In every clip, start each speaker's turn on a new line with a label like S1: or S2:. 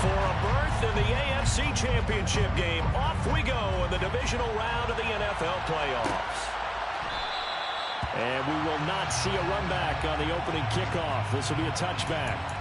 S1: For a berth in the AFC Championship game, off we go in the divisional round of the NFL playoffs. And we will not see a run back on the opening kickoff. This will be a touchback.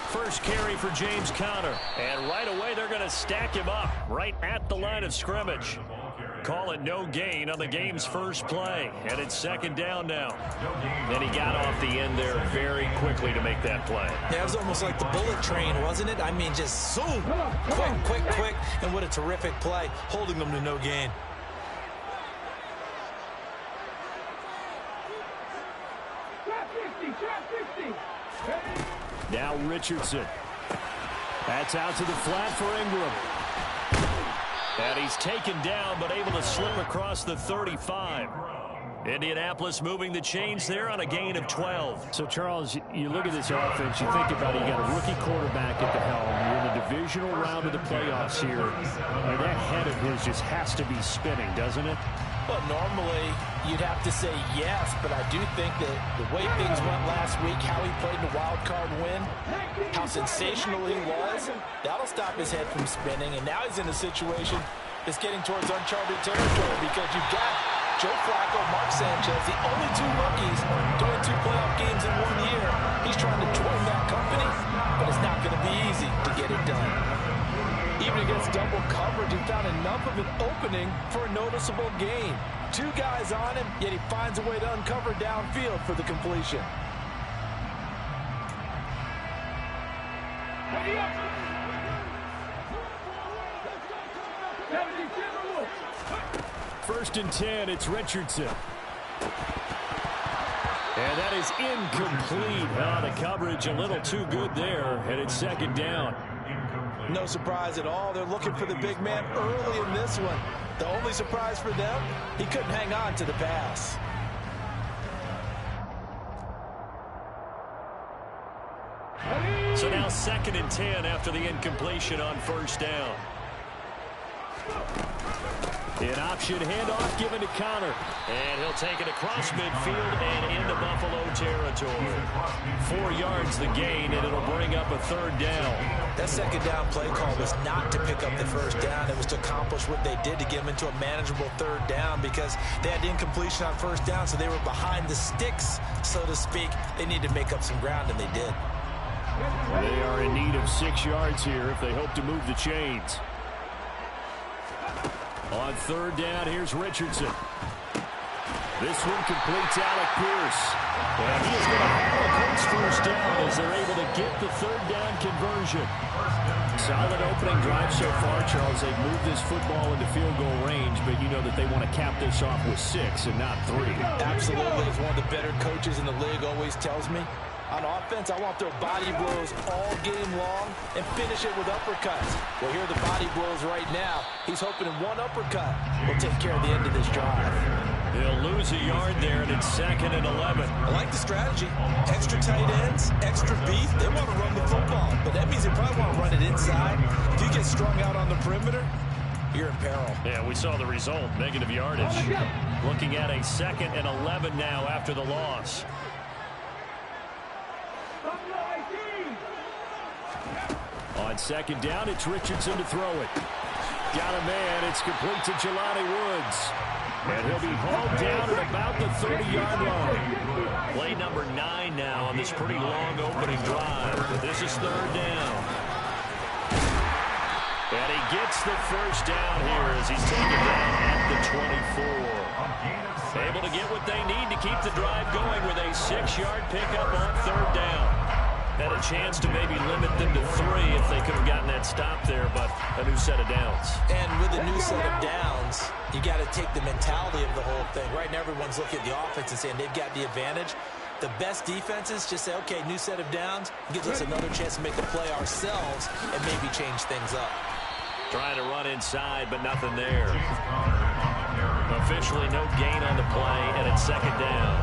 S1: First carry for James Conner. And right away, they're going to stack him up right at the line of scrimmage. Call it no gain on the game's first play. And it's second down now. And he got off the end there very quickly to make that play.
S2: Yeah, it was almost like the bullet train, wasn't it? I mean, just zoom. Quick. And what a terrific play, holding them to no gain.
S1: Now Richardson. That's out to the flat for Ingram. And he's taken down, but able to slip across the 35. Indianapolis moving the chains there on a gain of 12.
S3: So, Charles, you look at this offense, you think about it, you got a rookie quarterback at the helm. You're in the divisional round of the playoffs here. And that head of his just has to be spinning, doesn't it?
S2: Well, normally you'd have to say yes, but I do think that the way things went last week, how he played in the wild card win, how sensational he was, that'll stop his head from spinning. And now he's in a situation that's getting towards uncharted territory because you've got Joe Flacco, Mark Sanchez, the only two rookies doing 2 playoff games in 1 year. He's trying to join that company, but it's not going to be easy to get it done. Even against double coverage, he found enough of an opening for a noticeable gain. 2 guys on him, yet he finds a way to uncover downfield for the completion.
S1: First and 10, it's Richardson. And that is incomplete. The coverage a little too good there, and it's second down.
S2: No surprise at all. They're looking for the big man early in this one. The only surprise for them, he couldn't hang on to the pass.
S1: So now second and 10 after the incompletion on first down. An option handoff given to Conner. And he'll take it across midfield and into Buffalo territory. 4 yards the gain, and it'll bring up a third down.
S2: That second down play call was not to pick up the first down. It was to accomplish what they did to get them into a manageable third down because they had incompletion on first down, so they were behind the sticks, so to speak. They needed to make up some ground, and they did.
S1: They are in need of 6 yards here if they hope to move the chains. On third down, here's Richardson. This one completes Alec Pierce. And he is going to have a Colts first down as they're able to get the third down conversion. Solid opening drive so far, Charles. They've moved this football into field goal range, but you know that they want to cap this off with 6 and not 3.
S2: Absolutely. As one of the better coaches in the league always tells me, on offense, I want their body blows all game long and finish it with uppercuts. Well, here are the body blows right now. He's hoping one uppercut will take care of the end of this drive.
S1: They'll lose a yard there, and it's second and 11.
S2: I like the strategy. Extra tight ends, extra beef. They want to run the football, but that means they probably want to run it inside. If you get strung out on the perimeter, you're in peril.
S1: Yeah, we saw the result, negative yardage. Looking at a second and 11 now after the loss. On second down, it's Richardson to throw it. Got a man. It's complete to Jelani Woods. And he'll be hauled down at about the 30-yard line. Play number 9 now on this pretty long opening drive. But this is third down. And he gets the first down here as he's taken down at the 24. Able to get what they need to keep the drive going with a 6-yard pickup on third down. Had a chance to maybe limit them to 3 if they could have gotten that stop there, but a new set of downs.
S2: And with a new set of downs, you got to take the mentality of the whole thing. Right now, everyone's looking at the offense and saying they've got the advantage. The best defenses just say, okay, new set of downs, gives us another chance to make a play ourselves and maybe change things up.
S1: Trying to run inside, but nothing there. Officially no gain on the play, and it's second down.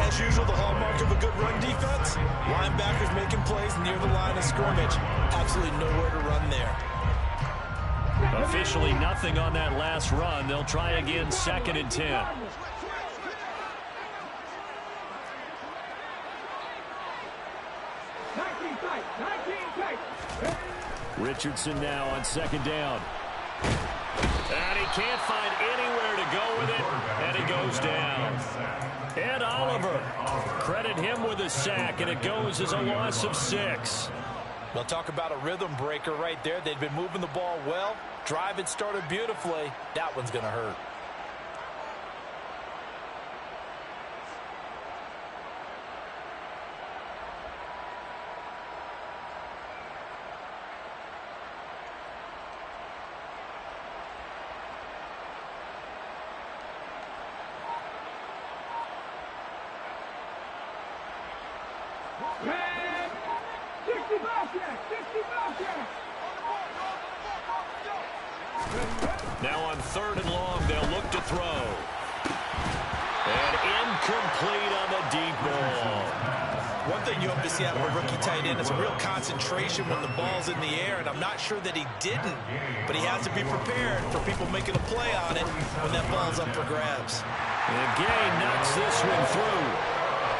S2: As usual, the hallmark of a good run defense, linebackers making plays near the line of scrimmage. Absolutely nowhere to run there.
S1: Officially nothing on that last run. They'll try again, 2nd and 10. Richardson now on 2nd down. And he can't find anywhere to go with it, and he goes down. Ed Oliver, credit him with a sack, and it goes as a loss of 6.
S2: We'll talk about a rhythm breaker right there. They've been moving the ball well. Drive had started beautifully. That one's going to hurt.
S1: Now on 3rd and long, they'll look to throw. And incomplete on the deep ball.
S2: One thing you hope to see out of a rookie tight end is a real concentration when the ball's in the air, and I'm not sure that he didn't, but he has to be prepared for people making a play on it when that ball's up for grabs.
S1: And Gay knocks this one through.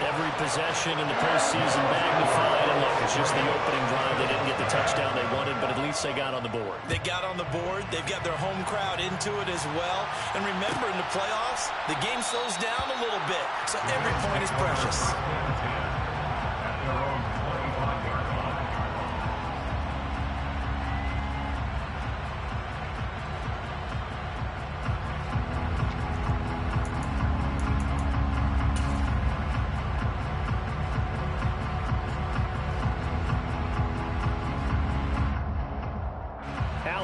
S1: Every possession in the postseason magnified, and look, it's just the opening drive. They didn't get the touchdown they wanted, but at least they got on the board.
S2: They got on the board. They've got their home crowd into it as well. And remember, in the playoffs, the game slows down a little bit, so every point is precious.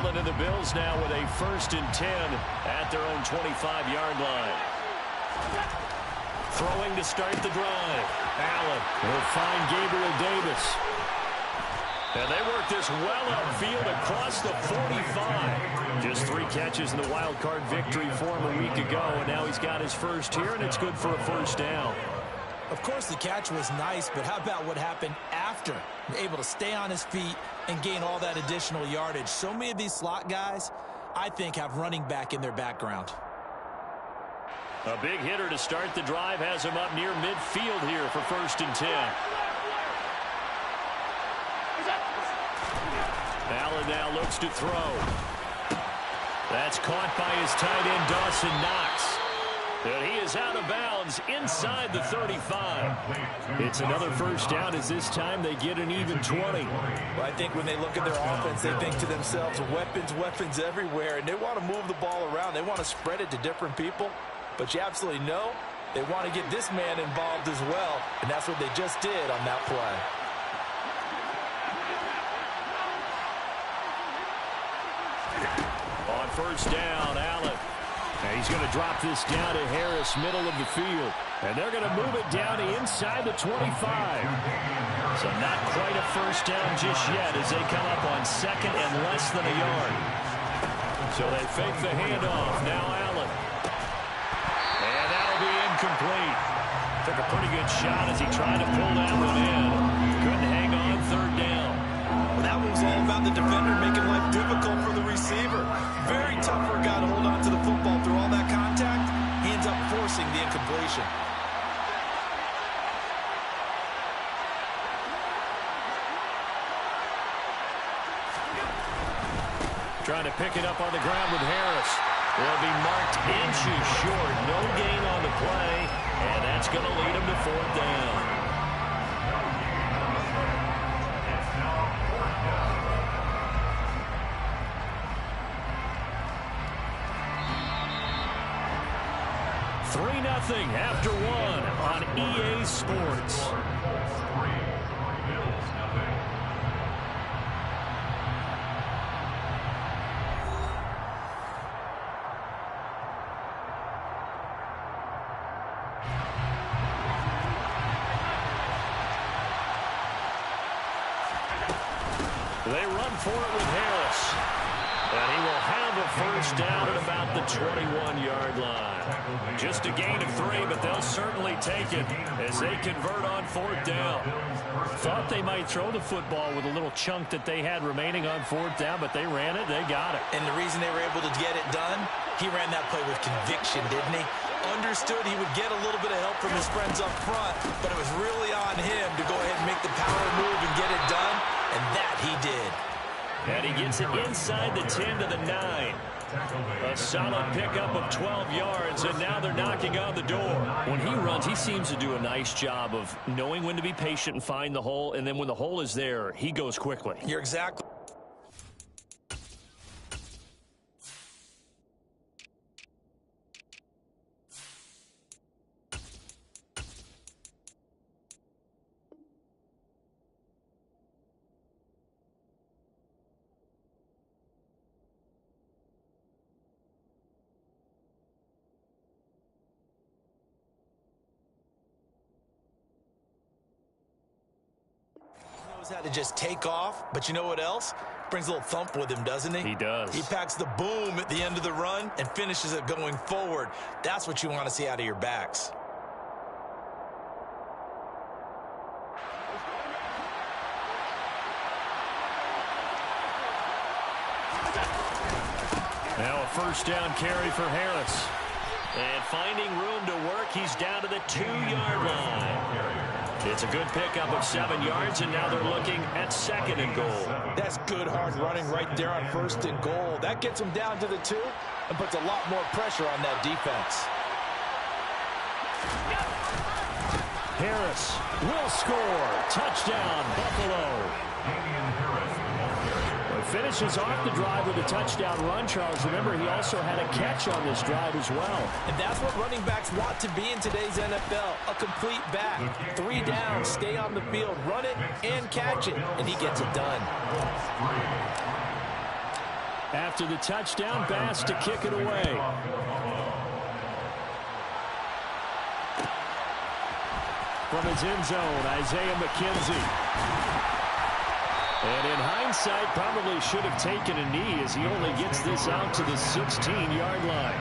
S1: And the Bills now with a 1st and 10 at their own 25-yard line. Throwing to start the drive. Allen will find Gabriel Davis. And they work this well upfield across the 45. Just 3 catches in the wild card victory for him a week ago, and now he's got his first here, and it's good for a 1st down.
S2: Of course, the catch was nice, but how about what happened after? Able to stay on his feet and gain all that additional yardage. So many of these slot guys, I think, have running back in their background.
S1: A big hitter to start the drive has him up near midfield here for 1st and 10. Allen now looks to throw. That's caught by his tight end, Dawson Knox. And he is out of bounds inside the 35. It's another 1st down as this time they get an even 20.
S2: Well, I think when they look at their offense, they think to themselves, weapons everywhere, and they want to move the ball around. They want to spread it to different people. But you absolutely know they want to get this man involved as well, and that's what they just did on that play.
S1: On 1st down, Allen. And he's going to drop this down to Harris, middle of the field. And they're going to move it down to inside the 25. So not quite a 1st down just yet as they come up on 2nd and less than a yard. So they fake the handoff. Now Allen. And that'll be incomplete. Took a pretty good shot as he tried to pull that one in. Couldn't hang on 3rd down.
S2: Well, that was all about the defender making life difficult for the receiver. Very tough for a guy to hold on to the football through all that contact. He ends up forcing the incompletion.
S1: Trying to pick it up on the ground with Harris. Will be marked inches short. No gain on the play, and that's going to lead him to 4th down. After 1 on EA Sports. They run for it with Harris. And he will have a first down at about the 21-yard line. Just a gain of 3, but they'll certainly take it as they convert on 4th down.
S3: Thought they might throw the football with a little chunk that they had remaining on 4th down, but they ran it, they got it.
S2: And the reason they were able to get it done, he ran that play with conviction, didn't he? Understood he would get a little bit of help from his friends up front, but it was really on him to go ahead and make the power move and get it done, and that he did.
S1: And he gets it inside the 10 to the 9. A solid pickup of 12 yards, and now they're knocking on the door.
S3: When he runs, he seems to do a nice job of knowing when to be patient and find the hole, and then when the hole is there, he goes quickly.
S2: You're exactly. How to just take off, but you know what else? Brings a little thump with him, doesn't he?
S3: He does.
S2: He packs the boom at the end of the run and finishes it going forward. That's what you want to see out of your backs.
S1: Now a first down carry for Harris. And finding room to work, he's down to the 2-yard line. It's a good pickup of 7 yards, and now they're looking at 2nd and goal.
S2: That's good hard running right there on 1st and goal. That gets him down to the 2 and puts a lot more pressure on that defense.
S1: Harris will score. Touchdown, Buffalo. Finishes off the drive with a touchdown run, Charles. Remember, he also had a catch on this drive as well.
S2: And that's what running backs want to be in today's NFL, a complete back. 3 downs, stay on the field, run it, and catch it, and he gets it done.
S1: After the touchdown, Bass to kick it away. From his end zone, Isaiah McKenzie. And in hindsight, probably should have taken a knee as he only gets this out to the 16-yard line.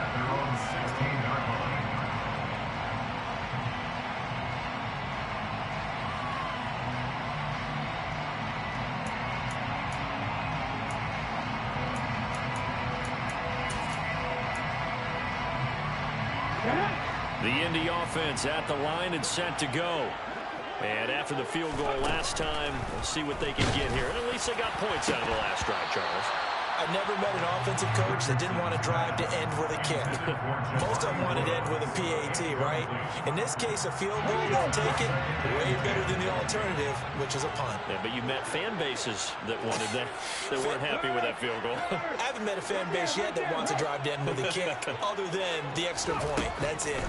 S1: The Indy offense at the line and set to go. And after the field goal last time, we'll see what they can get here. And at least they got points out of the last drive, Charles.
S2: I've never met an offensive coach that didn't want to drive to end with a kick. Most of them wanted to end with a PAT, right? In this case, a field goal, they'll take it way better than the alternative, which is a punt.
S1: Yeah, but you met fan bases that wanted that weren't happy with that field goal.
S2: I haven't met a fan base yet that wants to drive to end with a kick, other than the extra point. That's it.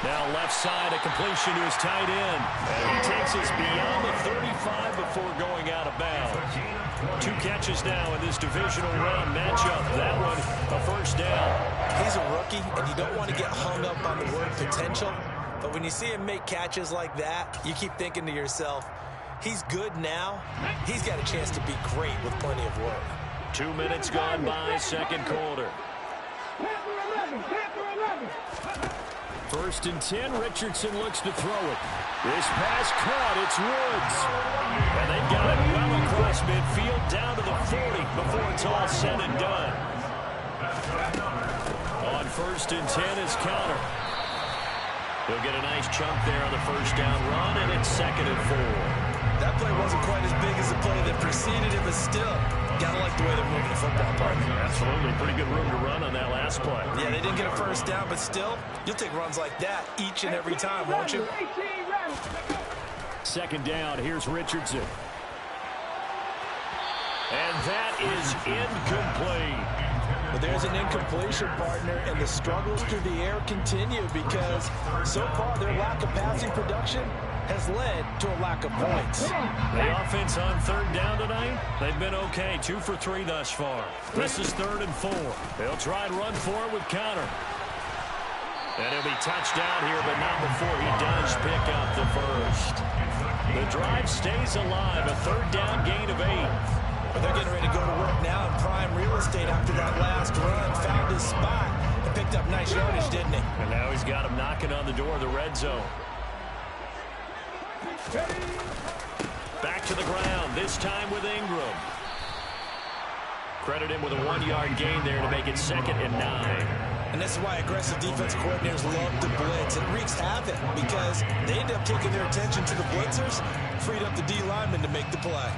S1: Now left side, a completion to his tight end. And he takes us beyond the 35 before going out of bounds. 2 catches now in this divisional round matchup. That one, a first down.
S2: He's a rookie, and you don't want to get hung up on the word potential. But when you see him make catches like that, you keep thinking to yourself, he's good now. He's got a chance to be great with plenty of work.
S1: 2 minutes gone by, second quarter. 1st and 10, Richardson looks to throw it. This pass caught, it's Woods. And they've got it well across midfield, down to the 40 before it's all said and done. On 1st and 10 is Connor. He'll get a nice chunk there on the first down run, and it's 2nd and 4.
S2: That play wasn't quite as big as the play that preceded it, but still, gotta like the way they're moving the football, partner.
S1: Absolutely. Pretty good room to run on that last play.
S2: Yeah, they didn't get a first down, but still, you'll take runs like that each and every time, won't you?
S1: 2nd down, here's Richardson. And that is incomplete.
S2: But there's an incompletion, partner, and the struggles through the air continue because so far their lack of passing production has led to a lack of points.
S1: The offense on 3rd down tonight, they've been okay. 2 for 3 thus far. This is 3rd and 4. They'll try and run for it with Connor. And he'll be touched down here, but not before he does pick up the first. The drive stays alive. A third down gain of 8.
S2: But they're getting ready to go to work now in prime real estate after that last run. Found his spot and picked up nice yardage, didn't he?
S1: And now he's got him knocking on the door of the red zone. Back to the ground, this time with Ingram. Credit him with a 1-yard gain there to make it 2nd and 9.
S2: And this is why aggressive defense coordinators love to blitz. It wreaks havoc because they end up taking their attention to the blitzers, freed up the D lineman to make the play.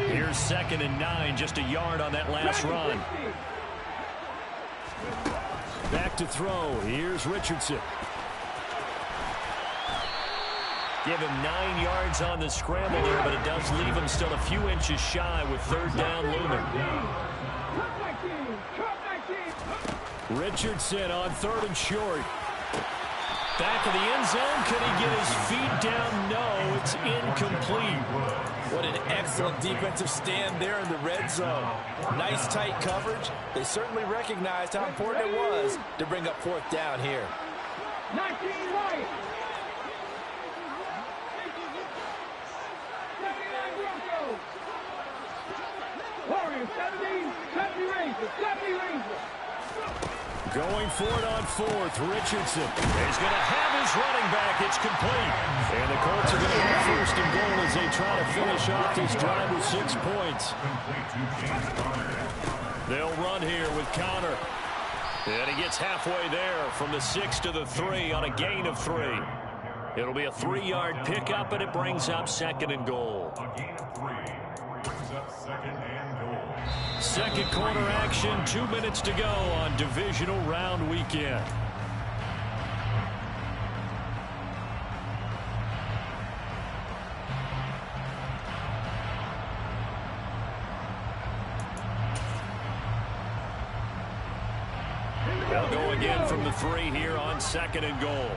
S1: Here's 2nd and 9, just a yard on that last run. Back to throw. Here's Richardson. Give him 9 yards on the scramble there, but it does leave him still a few inches shy with 3rd down looming. Richardson on 3rd and short. Back of the end zone. Can he get his feet down? No, it's incomplete.
S2: What an excellent defensive stand there in the red zone. Nice tight coverage. They certainly recognized how important it was to bring up 4th down here.
S4: 19 right. 70 Rangers.
S1: Going for it on 4th, Richardson. He's going to have his running back. It's complete. And the Colts are going to have 1st and goal as they try to finish off this drive with 6 points. They'll run here with Connor. And he gets halfway there from the 6 to the 3 on a gain of 3. It'll be a 3-yard pickup, and it brings up 2nd and goal. Second quarter action, 2 minutes to go on divisional round weekend. They'll go again from the 3 here on 2nd and goal.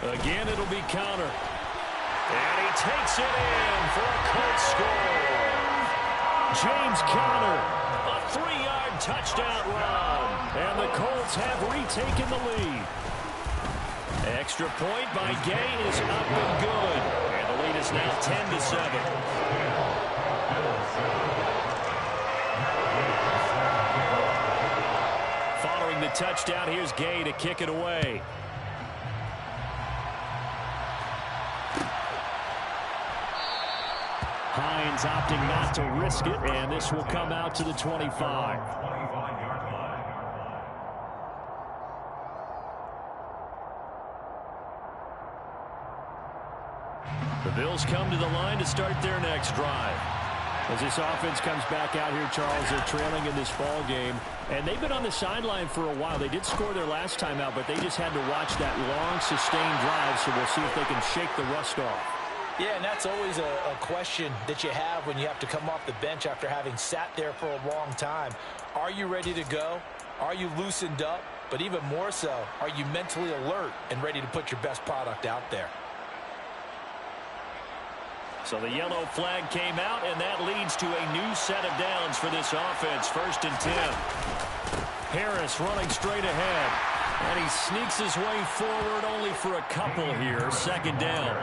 S1: Again, it'll be Connor. And he takes it in for a Colts score. James Conner, a 3-yard touchdown run. And the Colts have retaken the lead. Extra point by Gay is up and good. And the lead is now 10-7. Following the touchdown, here's Gay to kick it away. Hines opting not to risk it, and this will come out to the 25. The Bills come to the line to start their next drive. As this offense comes back out here, Charles, they're trailing in this ball game, and they've been on the sideline for a while. They did score their last time out, but they just had to watch that long, sustained drive, so we'll see if they can shake the rust off.
S2: Yeah, and that's always a question that you have when you have to come off the bench after having sat there for a long time. Are you ready to go? Are you loosened up? But even more so, are you mentally alert and ready to put your best product out there?
S1: So the yellow flag came out, and that leads to a new set of downs for this offense. 1st and 10. Harris running straight ahead. And he sneaks his way forward only for a couple here. 2nd down.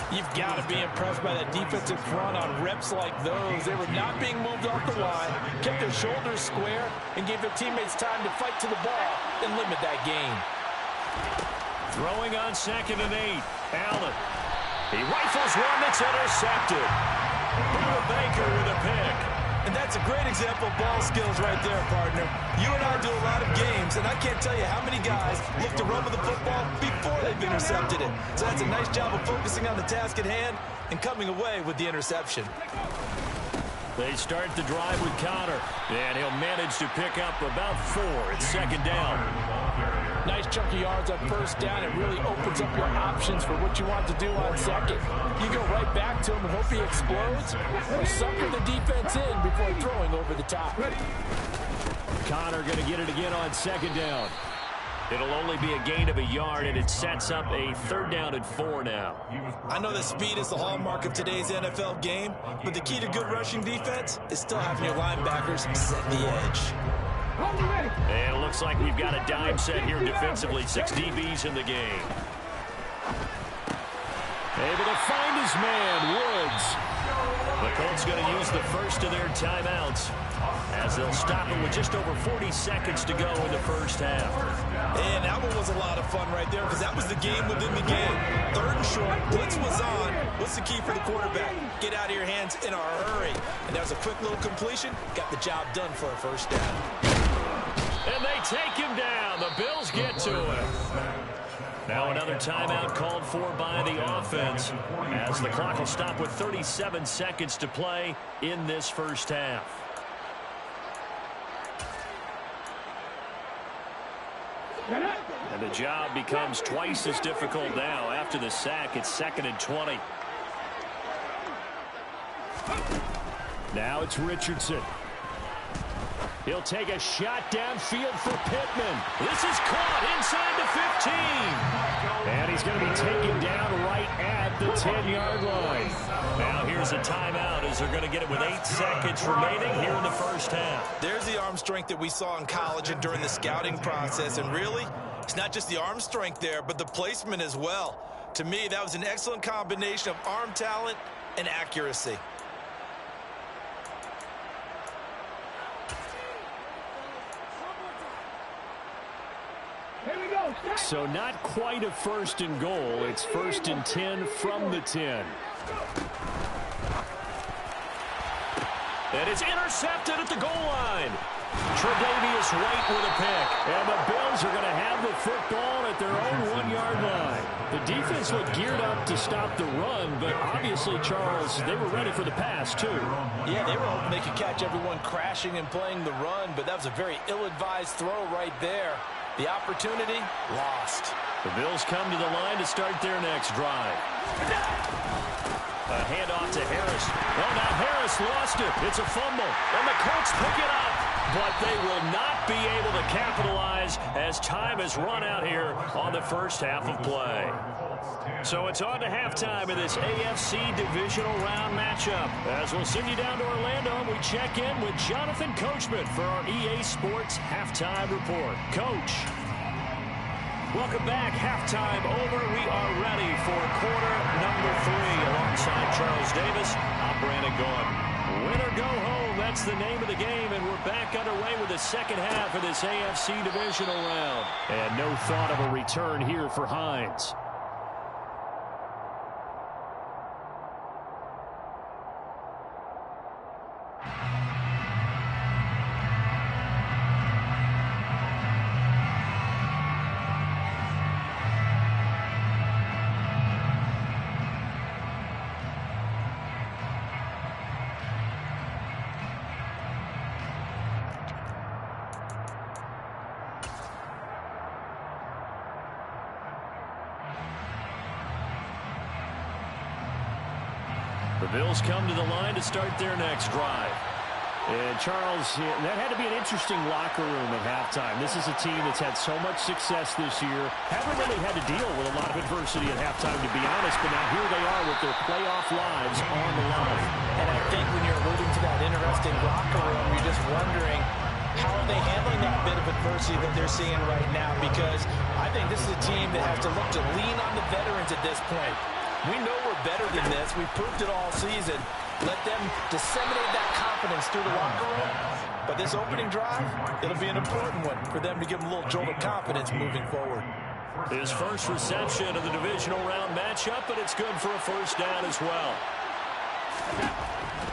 S2: You've got to be impressed by that defensive front on reps like those. They were not being moved off the line, kept their shoulders square, and gave their teammates time to fight to the ball and limit that gain.
S1: Throwing on 2nd and 8. Allen. He rifles one that's intercepted. Buda Baker with a pick.
S2: And that's a great example of ball skills right there, partner. You and I do a lot of games, and I can't tell you how many guys look to run with the football before they've intercepted it. So that's a nice job of focusing on the task at hand and coming away with the interception.
S1: They start the drive with Connor, and he'll manage to pick up about 4. It's 2nd down.
S2: Nice chunk of yards on 1st down. It really opens up your options for what you want to do on 2nd. You go right back to him and hope he explodes, or sucker the defense in before throwing over the top.
S1: Connor going to get it again on 2nd down. It'll only be a gain of a yard, and it sets up a 3rd down and 4 now.
S2: I know that speed is the hallmark of today's NFL game, but the key to good rushing defense is still having your linebackers set the edge.
S1: And it looks like we've got a dime set here defensively. 6 DBs in the game. Able to find his man, Woods. The Colts going to use the first of their timeouts as they'll stop it with just over 40 seconds to go in the first half.
S2: And that one was a lot of fun right there because that was the game within the game. 3rd and short, blitz was on. What's the key for the quarterback? Get out of your hands in a hurry. And that was a quick little completion. Got the job done for a 1st down.
S1: And they take him down. The Bills get to him. Now another timeout called for by the offense as the clock will stop with 37 seconds to play in this first half. And the job becomes twice as difficult now. After the sack, it's 2nd and 20. Now it's Richardson. He'll take a shot downfield for Pittman. This is caught inside the 15. And he's going to be taken down right at the 10-yard line. Now here's a timeout as they're going to get it with 8 seconds remaining here in the first half.
S2: There's the arm strength that we saw in college and during the scouting process. And really, it's not just the arm strength there, but the placement as well. To me, that was an excellent combination of arm talent and accuracy.
S3: So not quite a 1st and goal. It's 1st and 10 from the 10.
S1: And it's intercepted at the goal line. Tre'Davious White with a pick. And the Bills are going to have the football at their own 1-yard line. The defense looked geared up to stop the run, but obviously, Charles, they were ready for the pass, too.
S2: Yeah, they were hoping they could catch everyone crashing and playing the run, but that was a very ill-advised throw right there. The opportunity lost.
S1: The Bills come to the line to start their next drive. A handoff to Harris. Oh, now Harris lost it. It's a fumble, and the Colts pick it up. But they will not be able to capitalize as time has run out here on the first half of play. So it's on to halftime in this AFC divisional round matchup. As we'll send you down to Orlando, we check in with Jonathan Coachman for our EA Sports Halftime Report. Coach. Welcome back. Halftime over. We are ready for quarter number 3. Alongside Charles Davis, I'm Brandon Gaudin. Win or go home, that's the name of the game, and we're back underway with the second half of this AFC divisional round.
S3: And no thought of a return here for Hines.
S1: The Bills come to the line to start their next drive.
S3: And Charles, that had to be an interesting locker room at halftime. This is a team that's had so much success this year. Haven't really had to deal with a lot of adversity at halftime, to be honest. But now here they are with their playoff lives on the line.
S2: And I think when you're alluding to that interesting locker room, you're just wondering, how are they handling that bit of adversity that they're seeing right now? Because I think this is a team that has to look to lean on the veterans at this point. We know we're better than this. We've proved it all season. Let them disseminate that confidence through the locker room. But this opening drive, it'll be an important one for them to give them a little jolt of confidence moving forward.
S1: His first reception of the divisional round matchup, but it's good for a first down as well.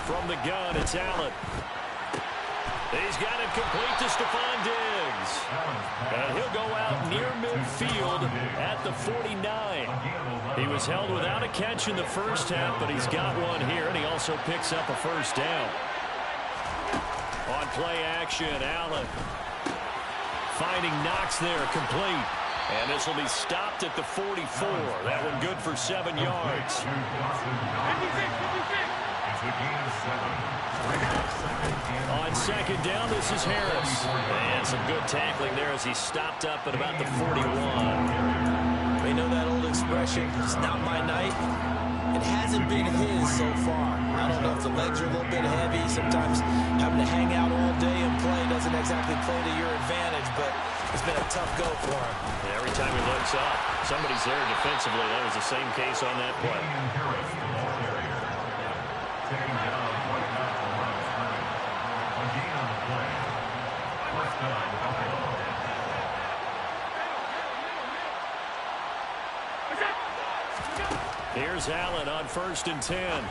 S1: From the gun, it's Allen. He's got it complete to Stephon Diggs. And he'll go out near midfield at the 49. He was held without a catch in the first half, but he's got one here, and he also picks up a first down. On play action, Allen finding Knox there, complete. And this will be stopped at the 44. That one good for 7 yards. On second down, this is Harris.
S3: And some good tackling there as he stopped up at about the 41.
S2: They know that old expression, it's not my night. It hasn't been his so far. I don't know if the legs are a little bit heavy. Sometimes having to hang out all day and play doesn't exactly play to your advantage, but it's been a tough go for him.
S3: And every time he looks up, somebody's there defensively. That was the same case on that play. Here's Allen on 1st and 10.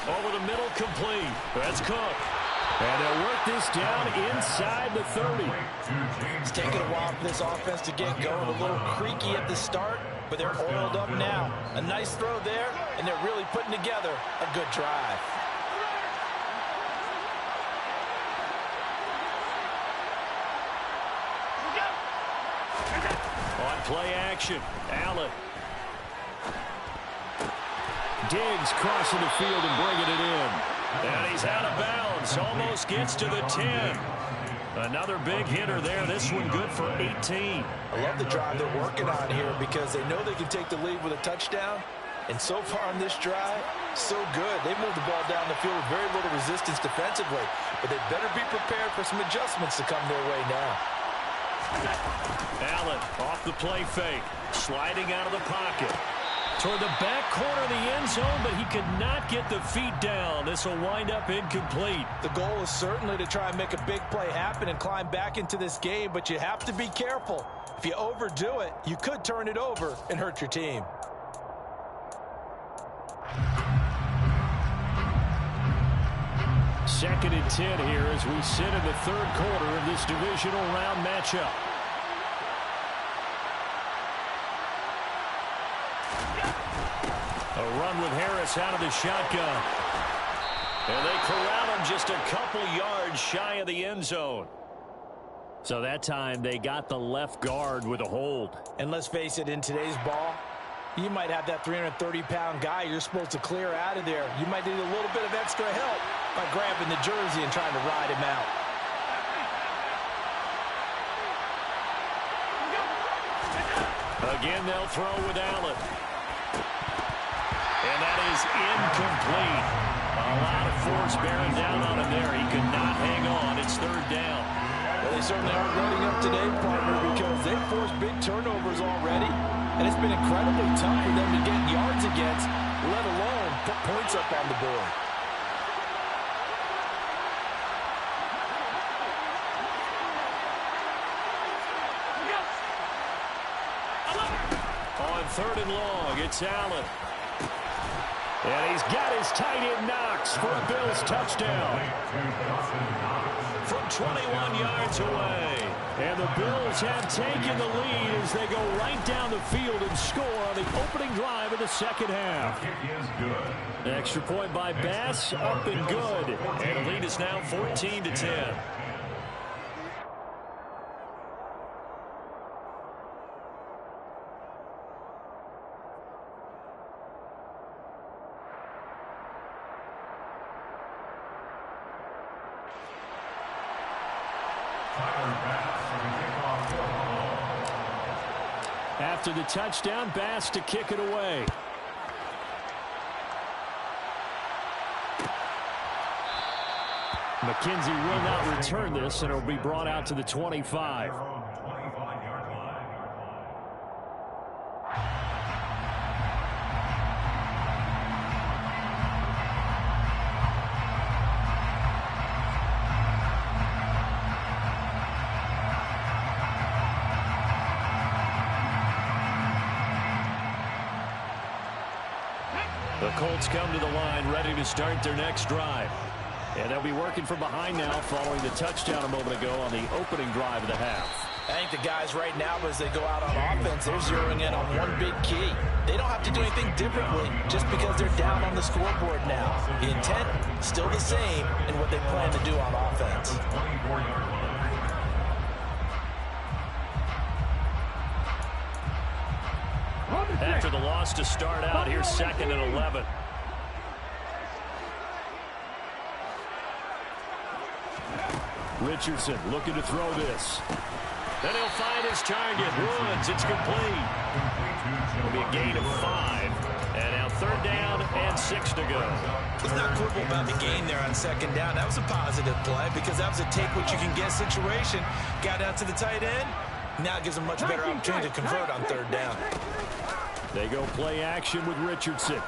S3: Over the middle, complete. That's Cook.
S1: And they'll work this down inside the 30.
S2: It's taken a while for this offense to get going. A little creaky at the start, but they're oiled up now. A nice throw there, and they're really putting together a good drive.
S1: On play action, Allen. Diggs crossing the field and bringing it in.
S3: And he's out of bounds. Almost gets to the 10. Another big hitter there. This one good for 18.
S2: I love the drive they're working on here because they know they can take the lead with a touchdown. And so far on this drive, so good. They moved the ball down the field with very little resistance defensively. But they better be prepared for some adjustments to come their way now.
S3: Allen off the play fake. Sliding out of the pocket.
S1: Toward the back corner of the end zone, but he could not get the feet down. This will wind up incomplete.
S2: The goal is certainly to try and make a big play happen and climb back into this game, but you have to be careful. If you overdo it, you could turn it over and hurt your team.
S1: Second and 10 here as we sit in the third quarter of this divisional round matchup. A run with Harris out of the shotgun.
S3: And they corral him just a couple yards shy of the end zone.
S1: So that time they got the left guard with a hold.
S2: And let's face it, in today's ball, you might have that 330-pound guy you're supposed to clear out of there. You might need a little bit of extra help by grabbing the jersey and trying to ride him out.
S1: Again, they'll throw with Allen. And that is incomplete. A lot of force bearing down on him there. He could not hang on. It's third down.
S2: Well, they certainly aren't running up today, partner, because they've forced big turnovers already. And it's been incredibly tough for them to get yards against, let alone put points up on the board.
S1: On 3rd and long, it's Allen. And he's got his tight end Knox for a Bills touchdown. From 21 yards away. And the Bills have taken the lead as they go right down the field and score on the opening drive of the second half. An extra point by Bass, up and good.
S3: And the lead is now 14-10.
S1: After the touchdown, Bass to kick it away. McKenzie will not return this, and it will be brought out to the 25. The Colts come to the line ready to start their next drive. And they'll be working from behind now following the touchdown a moment ago on the opening drive of the half.
S2: I think the guys right now, as they go out on offense, they're zeroing in on one big key. They don't have to do anything differently just because they're down on the scoreboard now. The intent, still the same in what they plan to do on offense.
S3: After the loss to start out, here's 2nd and 11.
S1: Richardson looking to throw this. Then he'll find his target. Woods, it's complete. It'll be a gain of 5. And now 3rd down and 6 to go.
S2: Let's not quibble about the gain there on 2nd down. That was a positive play because that was a take-what-you-can-get situation. Got out to the tight end. Now gives him much better opportunity to convert on 3rd down.
S1: They go play action with Richardson.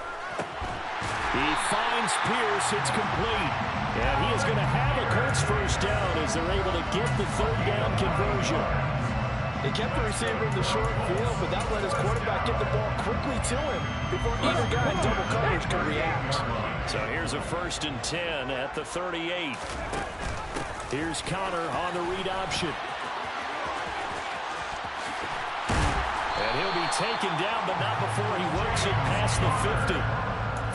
S1: He finds Pierce. It's complete. And he is going to have a Colts 1st down as they're able to get the 3rd down conversion.
S2: They kept the receiver in the short field, but that let his quarterback get the ball quickly to him before either guy in double coverage could react.
S1: So here's a 1st and 10 at the 38. Here's Connor on the read option. And he'll be taken down, but not before he works it past the 50.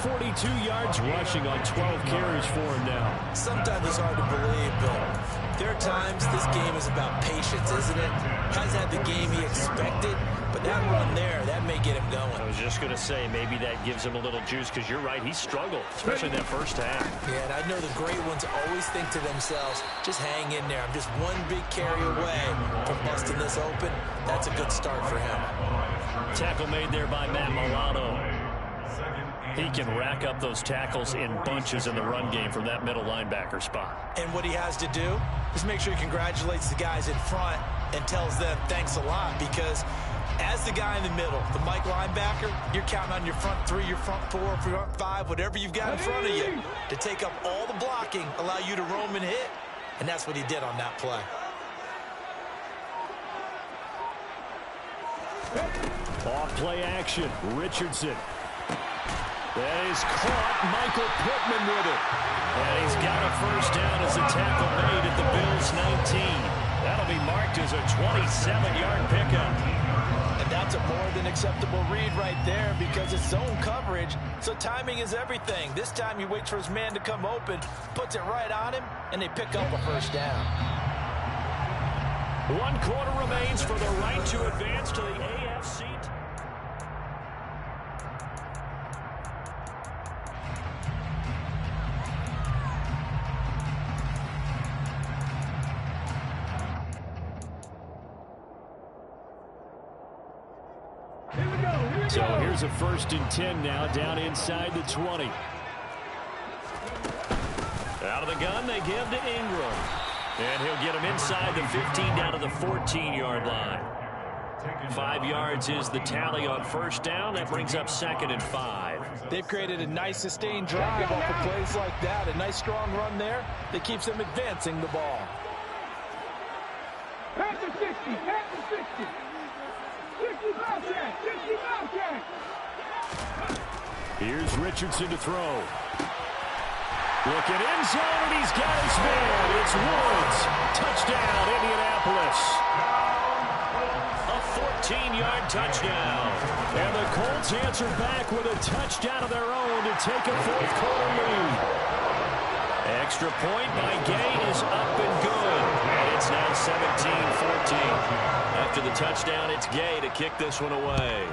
S1: 42 yards rushing on 12 carries for him now.
S2: Sometimes it's hard to believe, but there are times this game is about patience, isn't it? Hasn't had the game he expected, but that run there, that may get him going.
S1: I was just going to say, maybe that gives him a little juice, because you're right, he struggled, especially that 1st half.
S2: Yeah, and I know the great ones always think to themselves, just hang in there. I'm just one big carry away from busting this open. That's a good start for him.
S1: Tackle made there by Matt Milano. He can rack up those tackles in bunches in the run game from that middle linebacker spot.
S2: And what he has to do is make sure he congratulates the guys in front and tells them thanks a lot, because as the guy in the middle, the Mike linebacker, you're counting on your front 3, your front 4, front 5, whatever you've got in front of you to take up all the blocking, allow you to roam and hit. And that's what he did on that play.
S1: Off play action, Richardson. That is caught, Michael Pittman with it. And he's got a 1st down as a tackle made at the Bills' 19. That'll be marked as a 27-yard pickup.
S2: And that's a more than acceptable read right there, because it's zone coverage, so timing is everything. This time he waits for his man to come open, puts it right on him, and they pick up a 1st down.
S1: 1 quarter remains for the right to advance to the AFC. So here's a 1st and 10 now, down inside the 20. Out of the gun, they give to Ingram. And he'll get him inside the 15 down to the 14-yard line. 5 yards is the tally on 1st down. That brings up 2nd and 5.
S2: They've created a nice sustained drive off of plays like that. A nice strong run there that keeps them advancing the ball.
S4: Pass to 60, pass to 60. 60 Bobcat, 60 Bobcat.
S1: Here's Richardson to throw. Looking end zone, and he's got his man. It's Woods. Touchdown, Indianapolis. A 14-yard touchdown. And the Colts answer back with a touchdown of their own to take a 4th quarter lead. Extra point by Gay is up and good. And it's now 17-14. After the touchdown, it's Gay to kick this one away.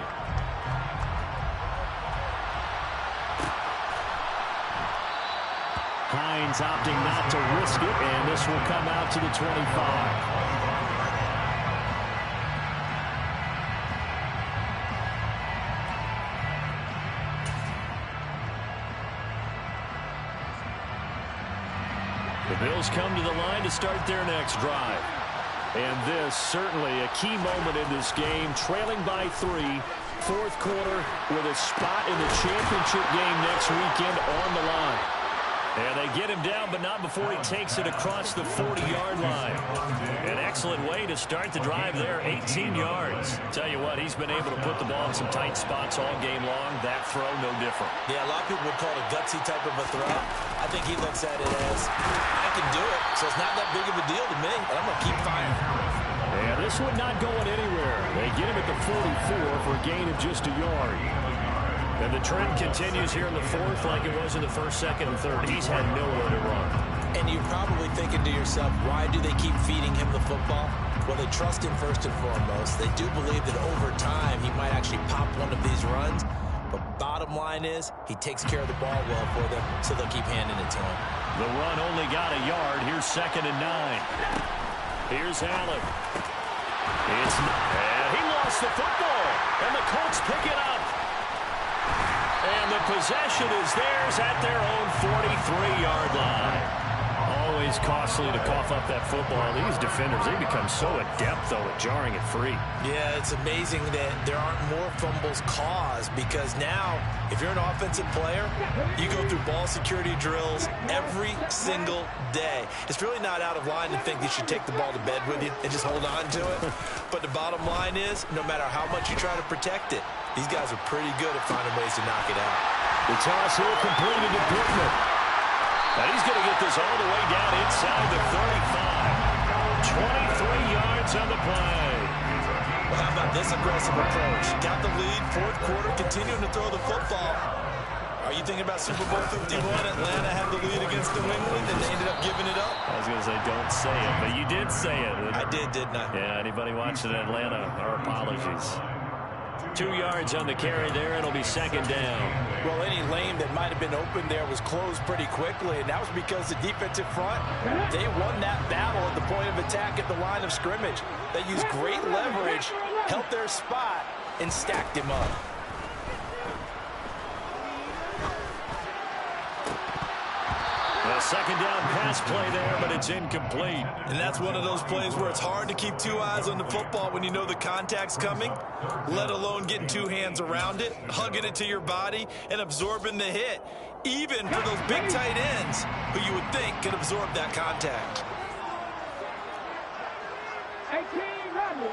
S1: Hines opting not to risk it, and this will come out to the 25. The Bills come to the line to start their next drive. And this, certainly a key moment in this game, trailing by 3, 4th quarter, with a spot in the championship game next weekend on the line. And they get him down, but not before he takes it across the 40-yard line. An excellent way to start the drive there, 18 yards. Tell you what, he's been able to put the ball in some tight spots all game long. That throw, no different.
S2: Yeah, a lot of people would call it a gutsy type of a throw. I think he looks at it as, I can do it, so it's not that big of a deal to me, and I'm going to keep firing.
S1: And this one not going anywhere. They get him at the 44 for a gain of just a yard. And the trend continues here in the 4th like it was in the 1st, 2nd, and 3rd. He's had nowhere to run.
S2: And you're probably thinking to yourself, why do they keep feeding him the football? Well, they trust him first and foremost. They do believe that over time he might actually pop one of these runs. But Bottom line is, he takes care of the ball well for them, so they'll keep handing it to him.
S3: The run only got a yard. Here's 2nd and 9. Here's Allen. And he lost the football, and the Colts pick it up. And the possession is theirs at their own 43-yard line. Always costly to cough up that football. These defenders, they become so adept, though, at jarring it free.
S2: Yeah, it's amazing that there aren't more fumbles caused, because now, if you're an offensive player, you go through ball security drills every single day. It's really not out of line to think you should take the ball to bed with you and just hold on to it. But the bottom line is, no matter how much you try to protect it, these guys are pretty good at finding ways to knock it out.
S3: The toss here completed to Pittman. And he's going to get this all the way down inside the 35. 23 yards on the play.
S2: Well, how about this aggressive approach? Got the lead, 4th quarter, continuing to throw the football. Are you thinking about Super Bowl 51? Atlanta had the lead against New England, and they ended up giving it up?
S3: I was going to say, don't say it, but you did say it.
S2: I did, didn't I?
S3: Yeah, anybody watching Atlanta, our apologies. 2 yards on the carry there. It'll be 2nd down.
S2: Well, any lane that might have been open there was closed pretty quickly, and that was because the defensive front, they won that battle at the point of attack at the line of scrimmage. They used great leverage, held their spot, and stacked him up.
S3: A 2nd down pass play there, but it's incomplete.
S2: And that's one of those plays where it's hard to keep 2 eyes on the football when you know the contact's coming, let alone getting 2 hands around it, hugging it to your body, and absorbing the hit, even for those big tight ends who you would think could absorb that contact.
S4: 18 runners.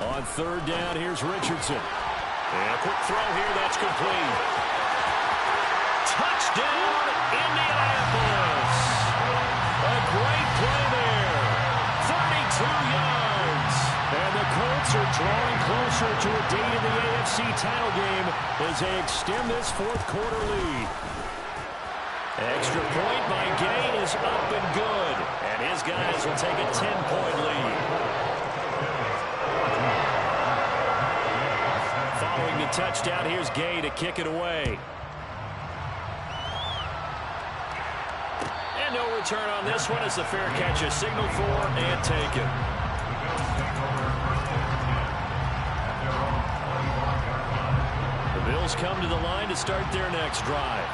S3: On 3rd down, here's Richardson. And a quick throw here, that's complete. Touchdown, Indianapolis. A great play there. 32 yards. And the Colts are drawing closer to a date in the AFC title game as they extend this 4th quarter lead. Extra point by Gay is up and good. And his guys will take a 10-point lead. Following the touchdown, here's Gay to kick it away. And no return on this one as the fair catch is signaled for and taken. The Bills come to the line to start their next drive.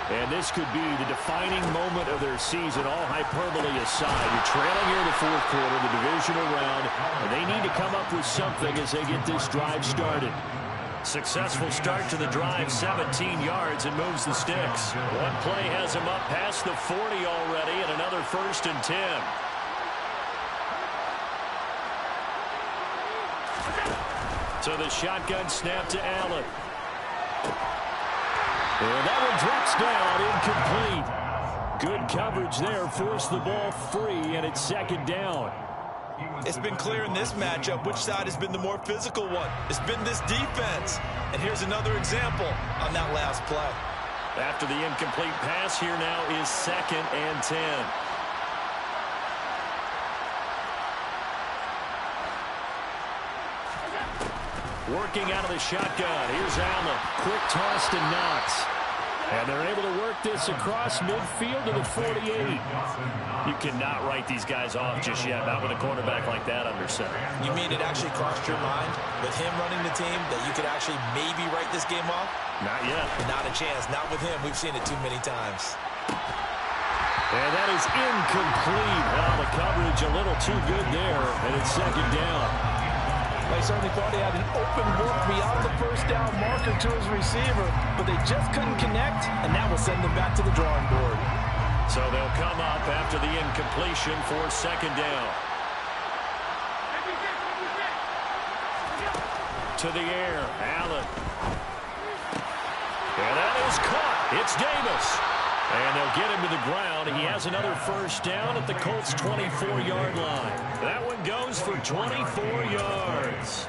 S3: And this could be the defining moment of their season, all hyperbole aside. You're trailing here in the 4th quarter, the divisional round, and they need to come up with something as they get this drive started. Successful start to the drive, 17 yards, and moves the sticks. One play has him up past the 40 already, and another 1st and 10. So the shotgun snap to Allen. And that one drops down, incomplete. Good coverage there, forced the ball free, and it's 2nd down.
S2: It's been clear in this matchup which side has been the more physical one. It's been this defense. And here's another example on that last play.
S3: After the incomplete pass, here now is 2nd and 10. Working out of the shotgun. Here's Allen. Quick toss to Knox. And they're able to work this across midfield to the 48. You cannot write these guys off just yet, not with a quarterback like that under center.
S2: You mean it actually crossed your mind with him running the team that you could actually maybe write this game off?
S3: Not yet.
S2: Not a chance. Not with him. We've seen it too many times.
S3: And that is incomplete. Well, the coverage a little too good there, and it's 2nd down.
S2: They certainly thought he had an open look beyond the 1st down marker to his receiver, but they just couldn't connect, and that will send them back to the drawing board.
S3: So they'll come up after the incompletion for 2nd down. To the air, Allen. And that is caught. It's Davis. And they'll get him to the ground. He has another 1st down at the Colts' 24-yard line. That one goes for 24 yards.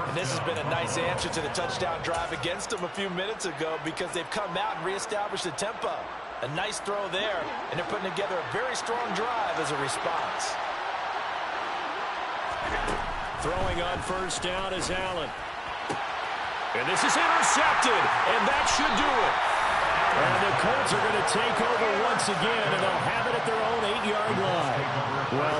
S2: And this has been a nice answer to the touchdown drive against them a few minutes ago because they've come out and reestablished the tempo. A nice throw there, and they're putting together a very strong drive as a response.
S3: Throwing on first down is Allen. And this is intercepted, and that should do it. And the Colts are going to take over once again, and they'll have it at their own 8-yard line. Well,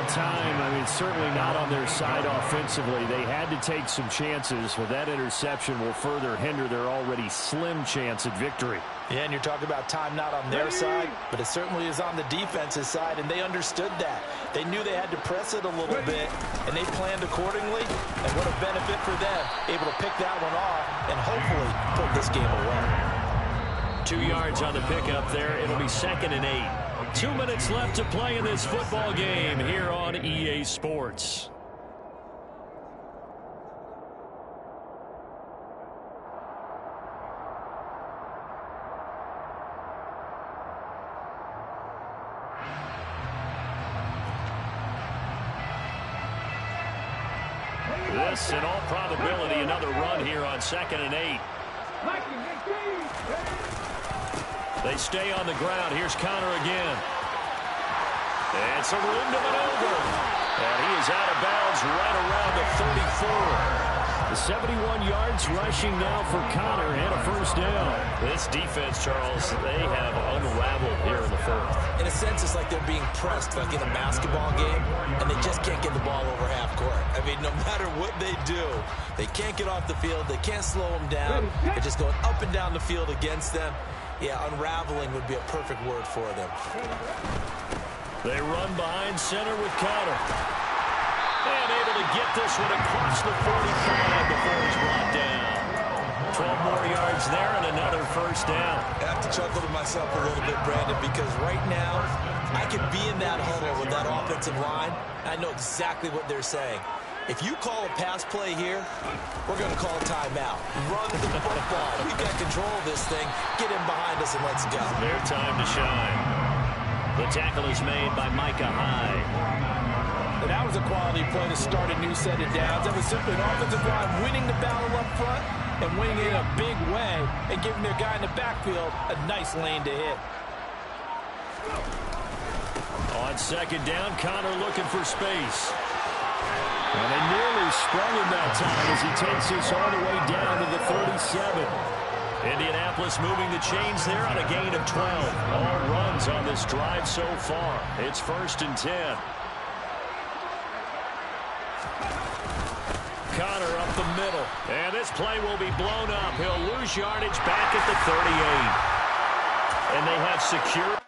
S3: certainly not on their side offensively. They had to take some chances, but that interception will further hinder their already slim chance at victory.
S2: Yeah, and you're talking about time not on their side, but it certainly is on the defense's side, and they understood that. They knew they had to press it a little bit, and they planned accordingly, and what a benefit for them, able to pick that one off and hopefully put this game away.
S3: 2 yards on the pickup there. It'll be 2nd and 8. 2 minutes left to play in this football game here on EA Sports. This, in all probability, another run here on 2nd and 8. They stay on the ground. Here's Connor again. And some room to maneuver. And he is out of bounds right around the 34. The 71 yards rushing now for Connor and a first down. This defense, Charles, they have unraveled here in the fourth.
S2: In a sense, it's like they're being pressed like in a basketball game, and they just can't get the ball over half court. I mean, no matter what they do, they can't get off the field. They can't slow them down. They're just going up and down the field against them. Yeah, unraveling would be a perfect word for them.
S3: They run behind center with Connor. And able to get this one across the 45 before he's brought down. 12 more yards there and another first down.
S2: I have to chuckle to myself a little bit, Brandon, because right now I could be in that huddle with that offensive line. I know exactly what they're saying. If you call a pass play here, we're going to call a timeout. Run the football. We've got control of this thing. Get in behind us and let's go.
S3: Their time to shine. The tackle is made by Micah Hyde.
S2: And that was a quality play to start a new set of downs. That was simply an offensive line winning the battle up front and winning it in a big way and giving their guy in the backfield a nice lane to hit.
S3: On second down, Connor looking for space. And they nearly sprung him that time as he takes this all the way down to the 37. Indianapolis moving the chains there on a gain of 12. All runs on this drive so far. It's 1st and 10. Connor up the middle. And this play will be blown up. He'll lose yardage back at the 38. And they have secured